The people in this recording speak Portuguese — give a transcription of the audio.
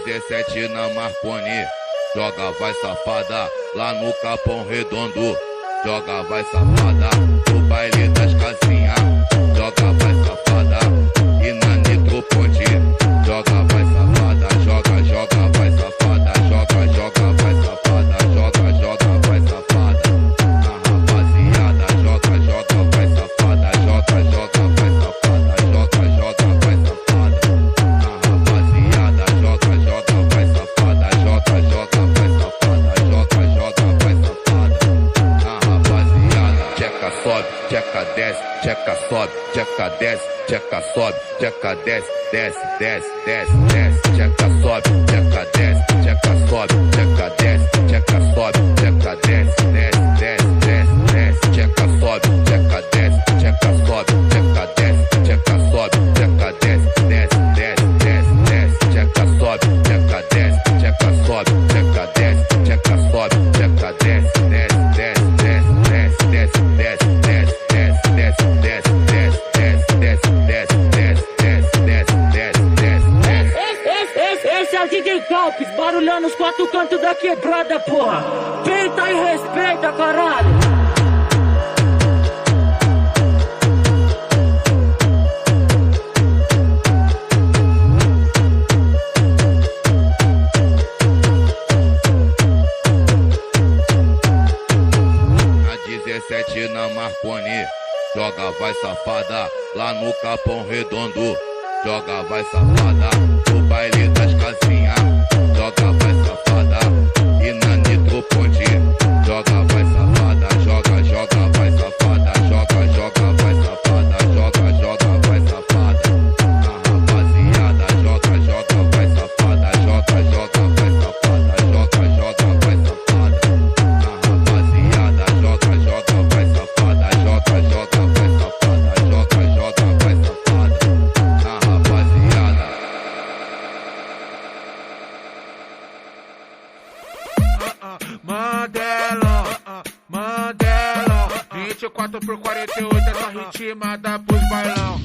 17 na Marconi, joga vai safada, lá no Capão Redondo, joga vai safada, no baile das casinhas, joga vai safada, e na Nitro Ponte, joga vai safada, joga, joga vai safada, joga, joga vai safada, joga, joga vai safada, na rapaziada, joga, joga vai safada, joga, joga vai safada, joga, joga vai safada, na rapaziada, joga, joga vai safada, joga, joga vai safada, joga, joga vai safada, na rapaziada, tcheca sobe, tcheca desce, tcheca sobe, tcheca desce, tcheca sobe, tcheca desce, desce, desce, desce, desce, tcheca sobe, tcheca desce, tcheca sobe, tcheca desce, tcheca sobe, tcheca desce, desce, desce, desce, desce, tcheca sobe, tcheca desce, tcheca sobe, tcheca desce, tcheca sobe, tcheca desce, desce, desce, desce, desce, tcheca sobe, tcheca desce, tcheca sobe, tcheca desce, tcheca sobe, tcheca desce, desce, desce, desce, desce, desce, desce, desce, desce, desce, desce, Esse é o DJ Calpes, barulhando os quatro cantos da quebrada, porra. Peita e respeita, caralho. Na 17 na Marconi, joga vai safada, lá no Capão Redondo, joga vai safada, no baile das casinhas, joga vai safada, e na Nitro Ponte, joga vai safada, joga, joga vai safada, joga, joga vai safada, joga, joga vai safada, na rapaziada, joga, joga vai safada, joga, joga vai safada, joga, joga vai safada, na rapaziada, joga, joga vai safada, joga, joga vai safada, joga, joga vai safada, na rapaziada. Mandelao, Mandelao, 24 por 48, essa ritmada pros bailão.